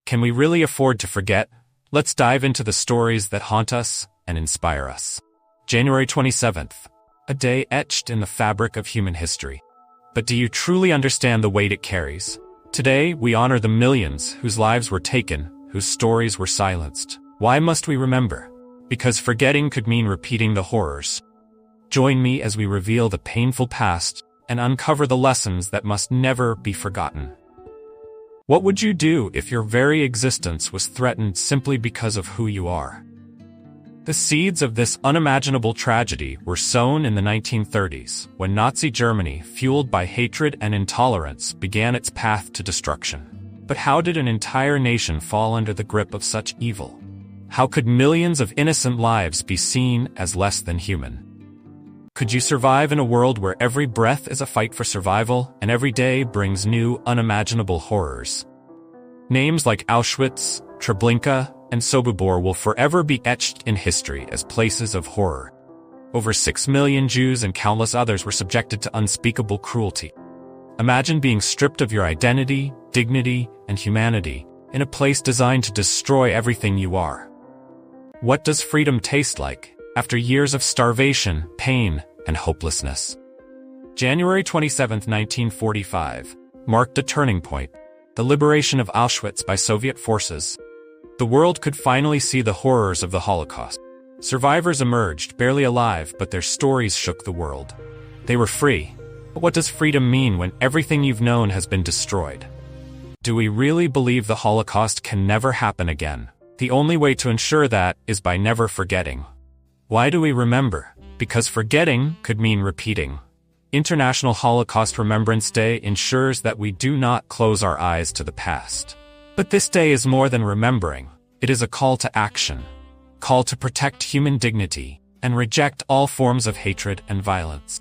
Can we really afford to forget? Let's dive into the stories that haunt us and inspire us. January 27th, a day etched in the fabric of human history. But do you truly understand the weight it carries? Today, we honor the millions whose lives were taken, whose stories were silenced. Why must we remember? Because forgetting could mean repeating the horrors. Join me as we reveal the painful past and uncover the lessons that must never be forgotten. What would you do if your very existence was threatened simply because of who you are? The seeds of this unimaginable tragedy were sown in the 1930s, when Nazi Germany, fueled by hatred and intolerance, began its path to destruction. But how did an entire nation fall under the grip of such evil? How could millions of innocent lives be seen as less than human? Could you survive in a world where every breath is a fight for survival, and every day brings new, unimaginable horrors? Names like Auschwitz, Treblinka, and Sobibor will forever be etched in history as places of horror. Over 6 million Jews and countless others were subjected to unspeakable cruelty. Imagine being stripped of your identity, dignity, and humanity in a place designed to destroy everything you are. What does freedom taste like after years of starvation, pain, and hopelessness? January 27, 1945, marked a turning point, the liberation of Auschwitz by Soviet forces. The world could finally see the horrors of the Holocaust. Survivors emerged, barely alive, but their stories shook the world. They were free. But what does freedom mean when everything you've known has been destroyed? Do we really believe the Holocaust can never happen again? The only way to ensure that is by never forgetting. Why do we remember? Because forgetting could mean repeating. International Holocaust Remembrance Day ensures that we do not close our eyes to the past. But this day is more than remembering. It is a call to action. Call to protect human dignity and reject all forms of hatred and violence.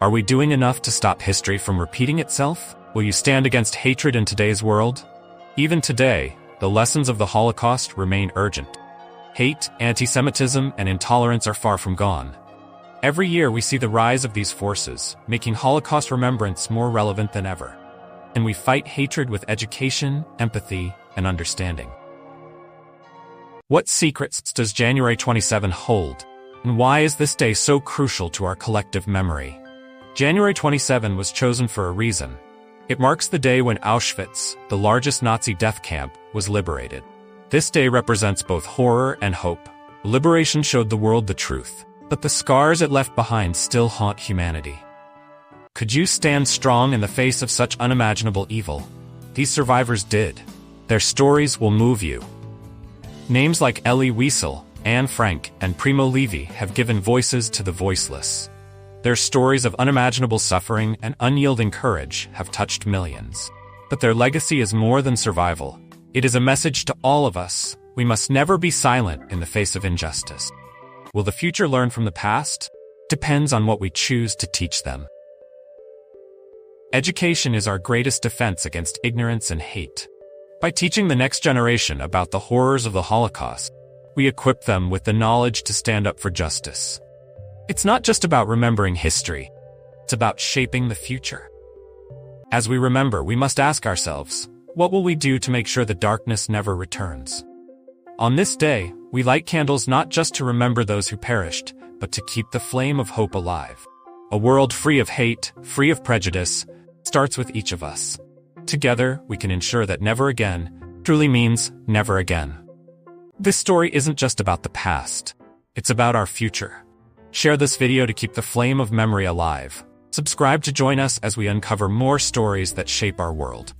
Are we doing enough to stop history from repeating itself? Will you stand against hatred in today's world? Even today, the lessons of the Holocaust remain urgent. Hate, anti-Semitism, and intolerance are far from gone. Every year we see the rise of these forces, making Holocaust remembrance more relevant than ever. And we fight hatred with education, empathy, and understanding. What secrets does January 27 hold? And why is this day so crucial to our collective memory? January 27 was chosen for a reason. It marks the day when Auschwitz, the largest Nazi death camp, was liberated. This day represents both horror and hope. Liberation showed the world the truth, but the scars it left behind still haunt humanity. Could you stand strong in the face of such unimaginable evil? These survivors did. Their stories will move you. Names like Elie Wiesel, Anne Frank, and Primo Levi have given voices to the voiceless. Their stories of unimaginable suffering and unyielding courage have touched millions. But their legacy is more than survival. It is a message to all of us. We must never be silent in the face of injustice. Will the future learn from the past? Depends on what we choose to teach them. Education is our greatest defense against ignorance and hate. By teaching the next generation about the horrors of the Holocaust, we equip them with the knowledge to stand up for justice. It's not just about remembering history. It's about shaping the future. As we remember, we must ask ourselves, what will we do to make sure the darkness never returns? On this day, we light candles not just to remember those who perished, but to keep the flame of hope alive. A world free of hate, free of prejudice, starts with each of us. Together, we can ensure that never again truly means never again. This story isn't just about the past. It's about our future. Share this video to keep the flame of memory alive. Subscribe to join us as we uncover more stories that shape our world.